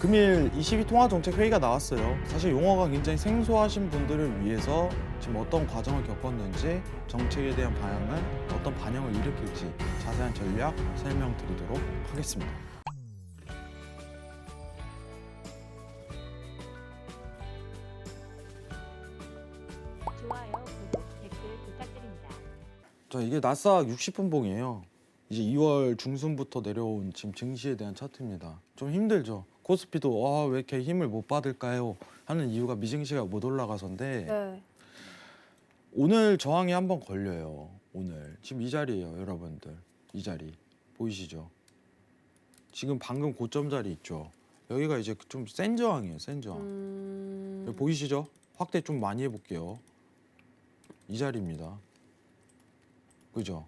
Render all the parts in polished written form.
금일 22 통화정책회의가 나왔어요. 사실 용어가 굉장히 생소하신 분들을 위해서 지금 어떤 과정을 겪었는지 정책에 대한 방향은 어떤 반영을 일으킬지 자세한 전략 설명드리도록 하겠습니다. 좋아요, 구독, 댓글 부탁드립니다. 자, 이게 나스닥 60분봉이에요. 이제 2월 중순부터 내려온 지금 증시에 대한 차트입니다. 좀 힘들죠. 코스피도 왜 이렇게 힘을 못 받을까요? 하는 이유가 미증시가 못 올라가서인데 네. 오늘 저항이 한번 걸려요. 오늘 지금 이 자리예요, 여러분들. 이 자리 보이시죠? 지금 방금 고점 자리 있죠. 여기가 이제 좀 센 저항이에요, 센 저항. 여기 보이시죠? 확대 좀 많이 해볼게요. 이 자리입니다. 그죠?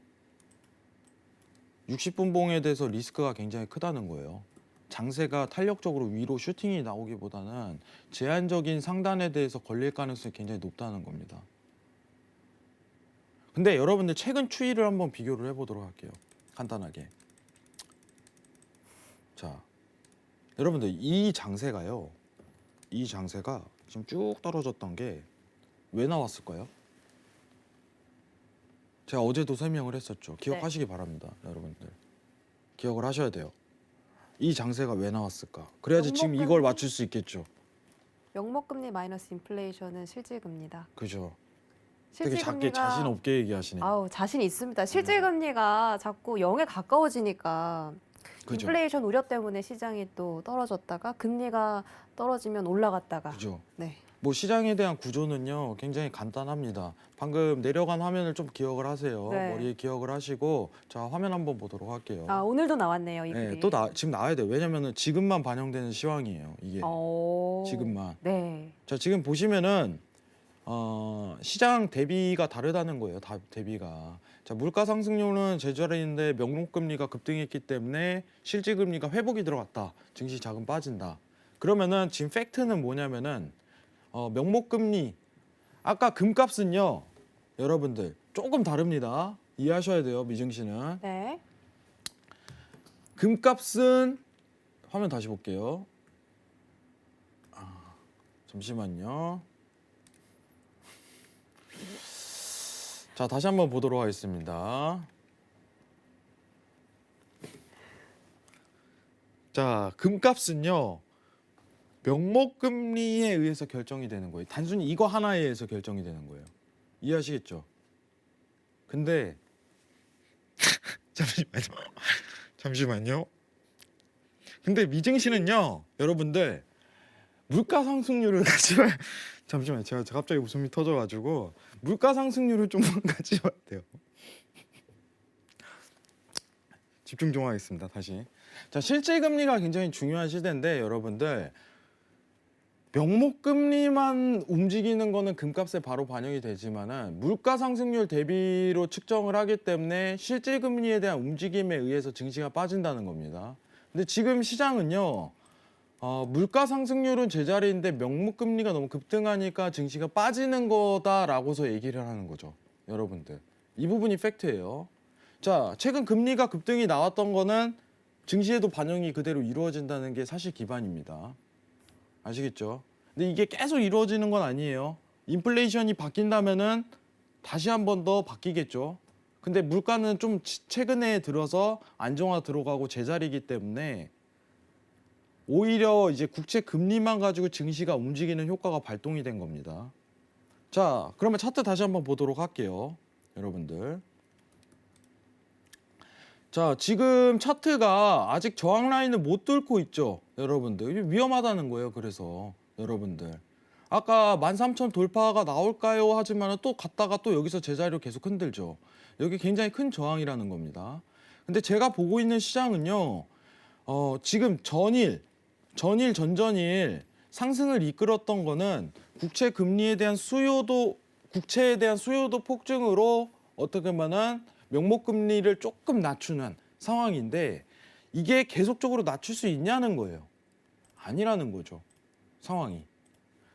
60분봉에 대해서 리스크가 굉장히 크다는 거예요. 장세가 탄력적으로 위로 슈팅이 나오기보다는 제한적인 상단에 대해서 걸릴 가능성이 굉장히 높다는 겁니다. 근데 여러분들 최근 추이를 한번 비교를 해보도록 할게요. 간단하게. 자, 여러분들 이 장세가요. 이 장세가 지금 쭉 떨어졌던 게 왜 나왔을까요? 제가 어제도 설명을 했었죠. 기억하시기 바랍니다, 여러분들. 기억을 하셔야 돼요. 이 장세가 왜 나왔을까? 그래야지 지금 이걸 맞출 수 있겠죠. 명목금리 마이너스 인플레이션은 실질금리다. 그죠? 되게 작게 자신 없게 얘기하시네요. 아우, 자신 있습니다. 실질금리가 자꾸 0에 가까워지니까 그죠? 인플레이션 우려 때문에 시장이 또 떨어졌다가 금리가 떨어지면 올라갔다가. 그죠? 네. 뭐 시장에 대한 구조는요 굉장히 간단합니다. 방금 내려간 화면을 좀 기억을 하세요. 네. 머리에 기억을 하시고 자 화면 한번 보도록 할게요. 아, 오늘도 나왔네요, 이 네, 글이. 또 지금 나와야 돼요. 왜냐면은 지금만 반영되는 시황이에요. 이게 오. 지금만. 네. 자 지금 보시면은 시장 대비가 다르다는 거예요. 대비가. 자 물가 상승률은 제자리인데 명목금리가 급등했기 때문에 실질금리가 회복이 들어갔다. 증시 자금 빠진다. 그러면은 지금 팩트는 뭐냐면은 명목금리 아까 금값은요 여러분들 조금 다릅니다. 이해하셔야 돼요. 미증시는 네. 금값은 화면 다시 볼게요. 잠시만요. 자 다시 한번 보도록 하겠습니다. 자 금값은요 명목금리에 의해서 결정이 되는 거예요. 단순히 이거 하나에 의해서 결정이 되는 거예요. 이해하시겠죠? 근데 잠시만요. 근데 미증시는요, 여러분들 물가 상승률을 가지만 잠시만요. 제가 갑자기 웃음이 터져가지고 물가 상승률을 좀만 가지면 돼요. 집중 좀 하겠습니다. 다시. 자 실질금리가 굉장히 중요한 시대인데 여러분들. 명목금리만 움직이는 거는 금값에 바로 반영이 되지만은 물가 상승률 대비로 측정을 하기 때문에 실질금리에 대한 움직임에 의해서 증시가 빠진다는 겁니다. 근데 지금 시장은요, 물가 상승률은 제자리인데 명목금리가 너무 급등하니까 증시가 빠지는 거다라고서 얘기를 하는 거죠. 여러분들. 이 부분이 팩트예요. 자, 최근 금리가 급등이 나왔던 거는 증시에도 반영이 그대로 이루어진다는 게 사실 기반입니다. 아시겠죠? 근데 이게 계속 이루어지는 건 아니에요. 인플레이션이 바뀐다면은 다시 한 번 더 바뀌겠죠. 근데 물가는 좀 최근에 들어서 안정화 들어가고 제자리이기 때문에 오히려 이제 국채 금리만 가지고 증시가 움직이는 효과가 발동이 된 겁니다. 자, 그러면 차트 다시 한번 보도록 할게요. 여러분들. 자, 지금 차트가 아직 저항 라인을 못 뚫고 있죠. 여러분들. 위험하다는 거예요. 그래서 여러분들. 아까 13,000 돌파가 나올까요? 하지만 또 갔다가 또 여기서 제자리로 계속 흔들죠. 여기 굉장히 큰 저항이라는 겁니다. 근데 제가 보고 있는 시장은요. 지금 전전일 상승을 이끌었던 거는 국채 금리에 대한 국채에 대한 수요도 폭증으로 어떻게 보면은 명목금리를 조금 낮추는 상황인데 이게 계속적으로 낮출 수 있냐는 거예요. 아니라는 거죠. 상황이.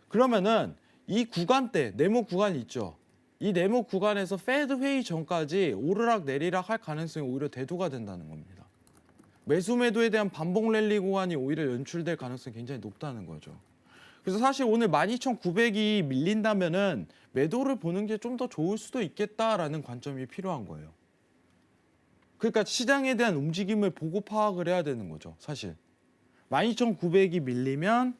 그러면은 이 구간대, 네모 구간 있죠. 이 네모 구간에서 페드 회의 전까지 오르락 내리락 할 가능성이 오히려 대두가 된다는 겁니다. 매수 매도에 대한 반복 랠리 구간이 오히려 연출될 가능성이 굉장히 높다는 거죠. 그래서 사실 오늘 12,900이 밀린다면은 매도를 보는 게 좀 더 좋을 수도 있겠다라는 관점이 필요한 거예요. 그러니까 시장에 대한 움직임을 보고 파악을 해야 되는 거죠, 사실. 12,900이 밀리면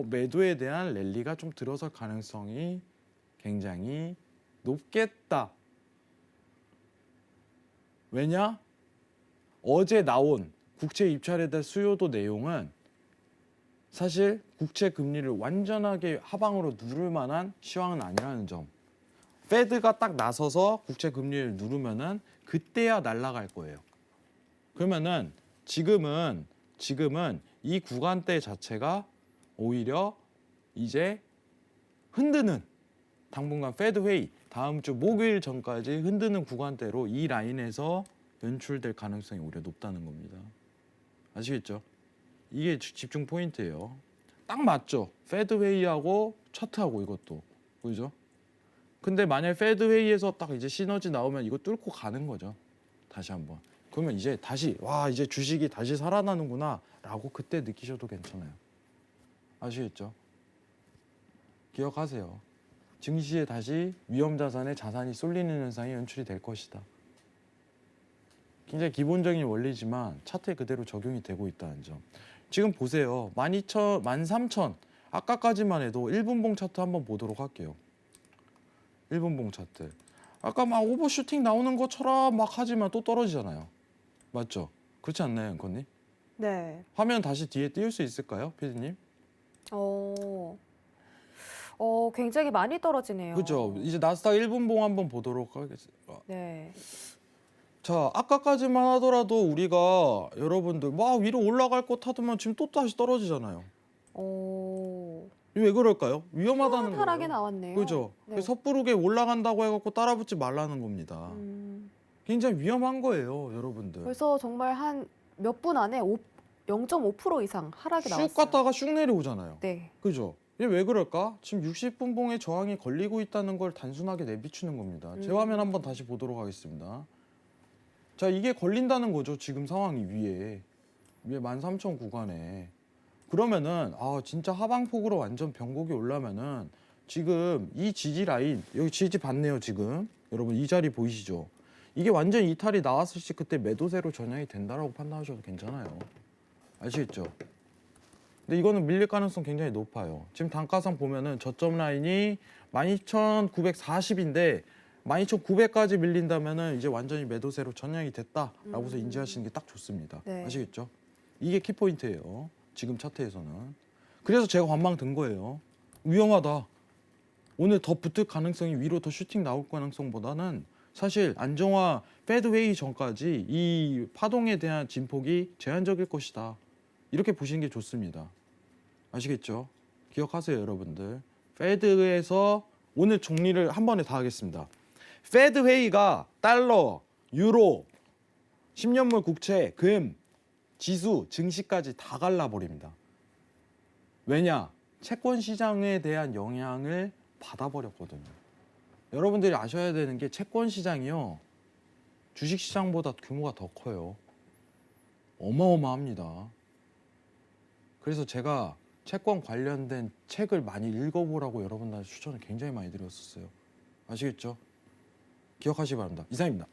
매도에 대한 랠리가 좀 들어설 가능성이 굉장히 높겠다. 왜냐? 어제 나온 국채 입찰에 대한 수요도 내용은 사실 국채 금리를 완전하게 하방으로 누를 만한 시황은 아니라는 점. 페드가 딱 나서서 국채 금리를 누르면은 그때야 날아갈 거예요. 그러면은 지금은 이 구간대 자체가 오히려 이제 흔드는 당분간 페드 회의 다음 주 목요일 전까지 흔드는 구간대로 이 라인에서 연출될 가능성이 오히려 높다는 겁니다. 아시겠죠? 이게 집중 포인트예요. 딱 맞죠? 페드 회의하고 차트하고 이것도. 그죠? 근데 만약 페드 회의에서 딱 이제 시너지 나오면 이거 뚫고 가는 거죠. 다시 한번. 그러면 이제 다시 와 이제 주식이 다시 살아나는구나라고 그때 느끼셔도 괜찮아요. 아시겠죠? 기억하세요. 증시에 다시 위험 자산에 자산이 쏠리는 현상이 연출이 될 것이다. 굉장히 기본적인 원리지만 차트에 그대로 적용이 되고 있다는 점. 지금 보세요. 12,000, 13,000 아까까지만 해도 1분봉 차트 한번 보도록 할게요. 1분봉 차트. 아까 막 오버슈팅 나오는 것처럼 막 하지만 또 떨어지잖아요. 맞죠? 그렇지 않나요, 앵커님? 네. 화면 다시 뒤에 띄울 수 있을까요, 피디님? 굉장히 많이 떨어지네요. 그렇죠. 이제 나스닥 1분봉 한번 보도록 하겠습니다. 네. 자, 아까까지만 하더라도 우리가 여러분들 막 위로 올라갈 것 하더만 지금 또 다시 떨어지잖아요. 왜 그럴까요? 위험하다는 하락이 거예요. 나왔네요. 그죠? 네. 그래서 섣부르게 올라간다고 해갖고 따라붙지 말라는 겁니다. 굉장히 위험한 거예요, 여러분들. 그래서 정말 한 몇 분 안에 0.5% 이상 하락이 나왔어요. 슉 갔다가 슉 내려오잖아요. 네. 그죠? 이게 왜 그럴까? 지금 60분봉의 저항이 걸리고 있다는 걸 단순하게 내비추는 겁니다. 제 화면 한번 다시 보도록 하겠습니다. 자, 이게 걸린다는 거죠. 지금 상황이 위에 13,000 구간에. 그러면은 진짜 하방폭으로 완전 변곡이 올라면은 지금 이 지지 라인 여기 지지 받네요. 지금 여러분 이 자리 보이시죠? 이게 완전 이탈이 나왔을 시 그때 매도세로 전향이 된다라고 판단하셔도 괜찮아요. 아시겠죠? 근데 이거는 밀릴 가능성 굉장히 높아요. 지금 단가상 보면은 저점 라인이 12,940인데 12,900까지 밀린다면은 이제 완전히 매도세로 전향이 됐다라고 해서 인지하시는 게 딱 좋습니다. 네. 아시겠죠? 이게 키포인트예요. 지금 차트에서는. 그래서 제가 관망 든 거예요. 위험하다. 오늘 더 붙을 가능성이 위로 더 슈팅 나올 가능성보다는 사실 안정화 페드 회의 전까지 이 파동에 대한 진폭이 제한적일 것이다. 이렇게 보시는 게 좋습니다. 아시겠죠? 기억하세요, 여러분들. 페드에서 오늘 정리를 한 번에 다 하겠습니다. 페드 회의가 달러, 유로, 10년물 국채, 금, 지수, 증시까지 다 갈라버립니다. 왜냐? 채권 시장에 대한 영향을 받아버렸거든요. 여러분들이 아셔야 되는 게 채권 시장이요. 주식 시장보다 규모가 더 커요. 어마어마합니다. 그래서 제가 채권 관련된 책을 많이 읽어보라고 여러분들한테 추천을 굉장히 많이 드렸었어요. 아시겠죠? 기억하시기 바랍니다. 이상입니다.